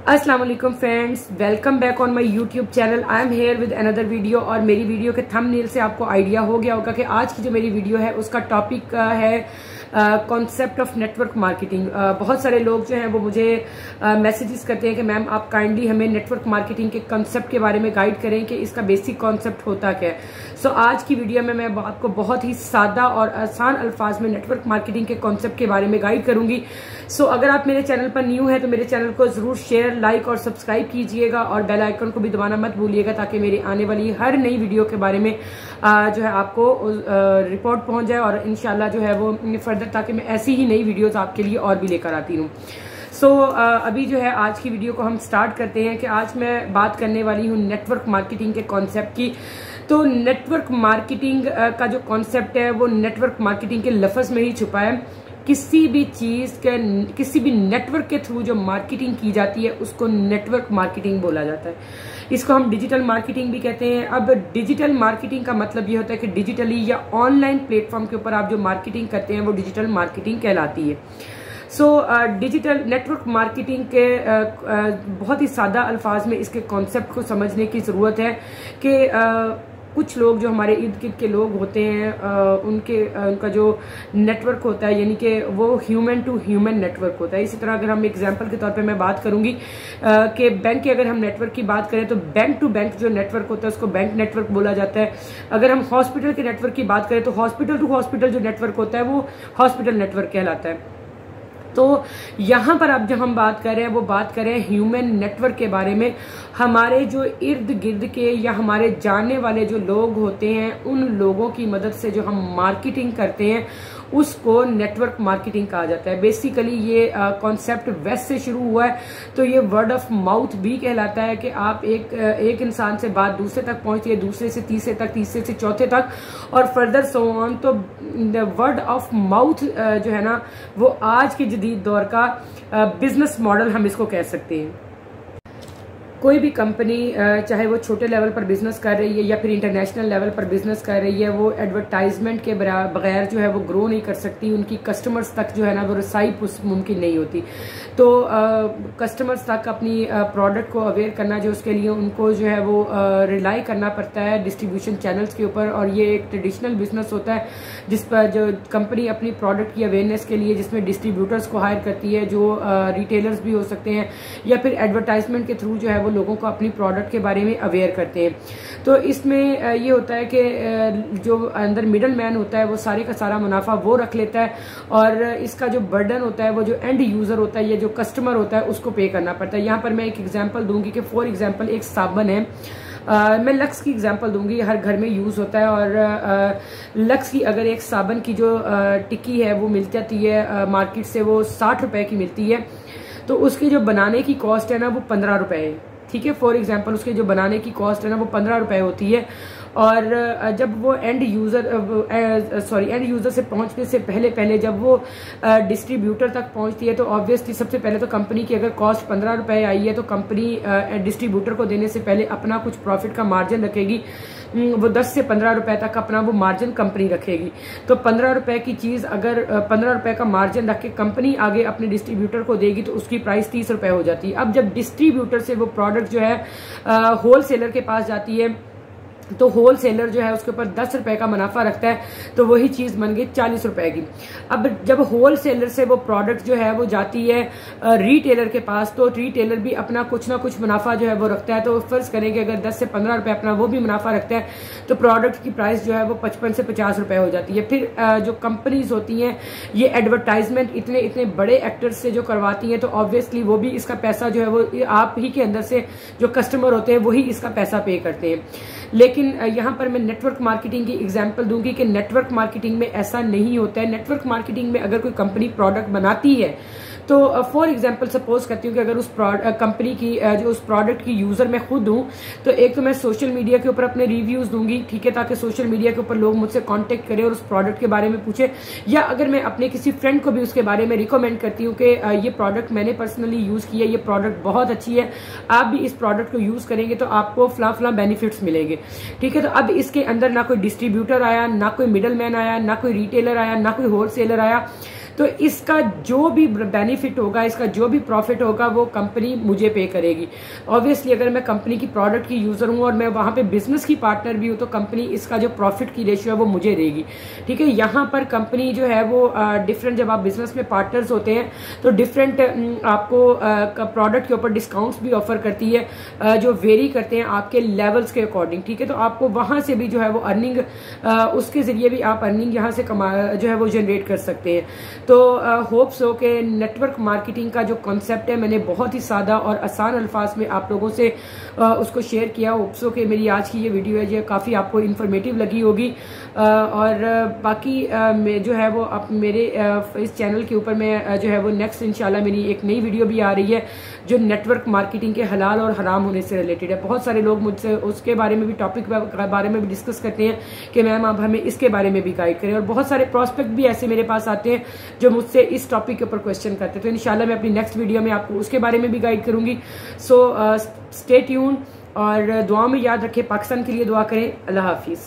अस्सलाम वालेकुम friends, welcome back on my YouTube channel. I am here with another video. और मेरी video के थंबनेल से आपको आइडिया हो गया होगा कि आज की जो मेरी वीडियो है उसका टॉपिक है कॉन्सेप्ट ऑफ नेटवर्क मार्केटिंग। बहुत सारे लोग जो हैं वो मुझे मैसेजेस करते हैं कि मैम आप काइंडली हमें नेटवर्क मार्केटिंग के कॉन्सेप्ट के बारे में गाइड करें कि इसका बेसिक कॉन्सेप्ट होता क्या है। सो आज की वीडियो में मैं आपको बहुत ही सादा और आसान अल्फाज में नेटवर्क मार्केटिंग के कॉन्सेप्ट के बारे में गाइड करूंगी। सो अगर आप मेरे चैनल पर न्यू है तो मेरे चैनल को जरूर शेयर, लाइक और सब्सक्राइब कीजिएगा और बेल आइकन को भी दबाना मत भूलिएगा ताकि मेरी आने वाली हर नई वीडियो के बारे में जो है आपको रिपोर्ट पहुंच जाए और इंशाल्लाह जो है वो फर्दर ताकि मैं ऐसी ही नई वीडियोस आपके लिए और भी लेकर आती हूँ। सो अभी जो है आज की वीडियो को हम स्टार्ट करते हैं कि आज मैं बात करने वाली हूँ नेटवर्क मार्केटिंग के कॉन्सेप्ट की। तो नेटवर्क मार्केटिंग का जो कॉन्सेप्ट है वो नेटवर्क मार्केटिंग के लफ्ज में ही छुपा है। किसी भी चीज के, किसी भी नेटवर्क के थ्रू जो मार्केटिंग की जाती है उसको नेटवर्क मार्केटिंग बोला जाता है। इसको हम डिजिटल मार्केटिंग भी कहते हैं। अब डिजिटल मार्केटिंग का मतलब ये होता है कि डिजिटली या ऑनलाइन प्लेटफॉर्म के ऊपर आप जो मार्केटिंग करते हैं वो डिजिटल मार्केटिंग कहलाती है। सो डिजिटल नेटवर्क मार्केटिंग के बहुत ही सादा अल्फाज में इसके कॉन्सेप्ट को समझने की जरूरत है कि कुछ लोग जो हमारे इर्द गिर्द के लोग होते हैं उनका जो नेटवर्क होता है यानी कि वो ह्यूमन टू ह्यूमन नेटवर्क होता है। इसी तरह अगर हम एग्जांपल के तौर पे मैं बात करूंगी कि बैंक के अगर हम नेटवर्क की बात करें तो बैंक टू बैंक जो नेटवर्क होता है उसको बैंक नेटवर्क बोला जाता है। अगर हम हॉस्पिटल के नेटवर्क की बात करें तो हॉस्पिटल टू हॉस्पिटल जो नेटवर्क होता है वो हॉस्पिटल नेटवर्क कहलाता है। तो यहां पर अब जो हम बात कर रहे हैं वो बात कर रहे हैं ह्यूमन नेटवर्क के बारे में। हमारे जो इर्द गिर्द के या हमारे जानने वाले जो लोग होते हैं उन लोगों की मदद से जो हम मार्केटिंग करते हैं उसको नेटवर्क मार्केटिंग कहा जाता है। बेसिकली ये कॉन्सेप्ट वेस्ट से शुरू हुआ है तो ये वर्ड ऑफ माउथ भी कहलाता है कि आप एक इंसान से बात दूसरे तक पहुंचती है, दूसरे से तीसरे तक, तीसरे से चौथे तक और फर्दर सो ऑन। तो वर्ड ऑफ माउथ जो है ना वो आज के जदीद दौर का बिजनेस मॉडल हम इसको कह सकते हैं। कोई भी कंपनी चाहे वो छोटे लेवल पर बिजनेस कर रही है या फिर इंटरनेशनल लेवल पर बिजनेस कर रही है वो एडवर्टाइजमेंट के बगैर जो है वो ग्रो नहीं कर सकती। उनकी कस्टमर्स तक जो है ना वो रसाई मुमकिन नहीं होती। तो कस्टमर्स तक अपनी प्रोडक्ट को अवेयर करना जो उसके लिए उनको जो है वो रिलाई करना पड़ता है डिस्ट्रीब्यूशन चैनल्स के ऊपर। और ये एक ट्रेडिशनल बिजनेस होता है जिस पर जो कंपनी अपनी प्रोडक्ट की अवेयरनेस के लिए जिसमें डिस्ट्रीब्यूटर्स को हायर करती है जो रिटेलर्स भी हो सकते हैं या फिर एडवर्टाइजमेंट के थ्रू जो है लोगों को अपनी प्रोडक्ट के बारे में अवेयर करते हैं। तो इसमें ये होता है कि जो अंदर मिडल मैन होता है वो सारे का सारा मुनाफा वो रख लेता है और इसका जो बर्डन होता है वो जो एंड यूजर होता है या जो कस्टमर होता है उसको पे करना पड़ता है। यहाँ पर मैं एक एग्जांपल दूंगी कि फॉर एग्जांपल एक साबन है, मैं लक्स की एग्जांपल दूंगी, हर घर में यूज होता है। और लक्स की अगर एक साबन की जो टिक्की है वो मिल जाती है मार्केट से, वो 60 रुपए की मिलती है। तो उसकी जो बनाने की कॉस्ट है ना वो 15 रुपए है। ठीक है, फॉर एग्जांपल उसके जो बनाने की कॉस्ट है ना वो 15 रुपए होती है। और जब वो एंड यूजर से पहुंचने से पहले जब वो डिस्ट्रीब्यूटर तक पहुंचती है तो ऑब्वियसली सबसे पहले तो कंपनी की अगर कॉस्ट 15 रुपए आई है तो कंपनी डिस्ट्रीब्यूटर को देने से पहले अपना कुछ प्रॉफिट का मार्जिन रखेगी। वो 10 से 15 रुपए तक अपना वो मार्जिन कंपनी रखेगी। तो 15 रुपए की चीज अगर 15 रुपए का मार्जिन रख के कंपनी आगे अपने डिस्ट्रीब्यूटर को देगी तो उसकी प्राइस 30 रुपए हो जाती है। अब जब डिस्ट्रीब्यूटर से वो प्रोडक्ट जो है होलसेलर के पास जाती है तो होलसेलर जो है उसके ऊपर 10 रुपए का मुनाफा रखता है तो वही चीज बन गई 40 रुपए की। अब जब होलसेलर से वो प्रोडक्ट जो है वो जाती है रिटेलर के पास तो रिटेलर भी अपना कुछ ना कुछ मुनाफा जो है वो रखता है। तो फर्ज करें कि अगर 10 से 15 रुपए अपना वो भी मुनाफा रखता है तो प्रोडक्ट की प्राइस जो है वो 55 से 50 रुपए हो जाती है। फिर जो कंपनीज होती हैं ये एडवर्टाइजमेंट इतने इतने बड़े एक्टर्स से जो करवाती हैं तो ऑब्वियसली वो भी इसका पैसा जो है वो आप ही के अंदर से जो कस्टमर होते हैं वही इसका पैसा पे करते हैं। लेकिन यहां पर मैं नेटवर्क मार्केटिंग की एग्जांपल दूंगी कि नेटवर्क मार्केटिंग में ऐसा नहीं होता है। नेटवर्क मार्केटिंग में अगर कोई कंपनी प्रोडक्ट बनाती है तो फॉर एग्जांपल सपोज करती हूँ कि अगर उस कंपनी की जो उस प्रोडक्ट की यूजर मैं खुद हूँ तो एक तो मैं सोशल मीडिया के ऊपर अपने रिव्यूज दूंगी, ठीक है, ताकि सोशल मीडिया के ऊपर लोग मुझसे कांटेक्ट करें और उस प्रोडक्ट के बारे में पूछे। या अगर मैं अपने किसी फ्रेंड को भी उसके बारे में रिकमेंड करती हूँ कि ये प्रोडक्ट मैंने पर्सनली यूज किया, ये प्रोडक्ट बहुत अच्छी है, आप भी इस प्रोडक्ट को यूज करेंगे तो आपको फला बेनिफिट्स मिलेंगे। ठीक है, तो अब इसके अंदर ना कोई डिस्ट्रीब्यूटर आया, ना कोई मिडल मैन आया, ना कोई रिटेलर आया, ना कोई होलसेलर आया। तो इसका जो भी बेनिफिट होगा, इसका जो भी प्रॉफिट होगा, वो कंपनी मुझे पे करेगी। ऑब्वियसली अगर मैं कंपनी की प्रोडक्ट की यूजर हूं और मैं वहां पे बिजनेस की पार्टनर भी हूं, तो कंपनी इसका जो प्रॉफिट की रेशियो है वो मुझे देगी। ठीक है, यहाँ पर कंपनी जो है वो डिफरेंट, जब आप बिजनेस में पार्टनर्स होते हैं तो डिफरेंट आपको प्रोडक्ट के ऊपर डिस्काउंट्स भी ऑफर करती है, जो वेरी करते हैं आपके लेवल्स के अकॉर्डिंग। ठीक है, तो आपको वहां से भी जो है वो अर्निंग, उसके जरिए भी आप अर्निंग यहाँ से जो है वो जनरेट कर सकते हैं। तो होप्स हो कि नेटवर्क मार्केटिंग का जो कॉन्सेप्ट है मैंने बहुत ही सादा और आसान अल्फाज में आप लोगों से उसको शेयर किया। होप्स हो कि मेरी आज की ये वीडियो है ये काफ़ी आपको इन्फॉर्मेटिव लगी होगी। और बाकी जो है वो अब मेरे इस चैनल के ऊपर मैं जो है वो नेक्स्ट इंशाल्लाह मेरी एक नई वीडियो भी आ रही है जो नेटवर्क मार्केटिंग के हलाल और हराम होने से रिलेटेड है। बहुत सारे लोग मुझसे उसके बारे में भी, टॉपिक के बारे में भी डिस्कस करते हैं कि मैम आप हमें इसके बारे में भी गाइड करें, और बहुत सारे प्रोस्पेक्ट भी ऐसे मेरे पास आते हैं जो मुझसे इस टॉपिक के ऊपर क्वेश्चन करते हैं। तो इंशाल्लाह मैं अपनी नेक्स्ट वीडियो में आपको उसके बारे में भी गाइड करूंगी। सो स्टे ट्यून और दुआ में याद रखें, पाकिस्तान के लिए दुआ करें। अल्लाह हाफिज।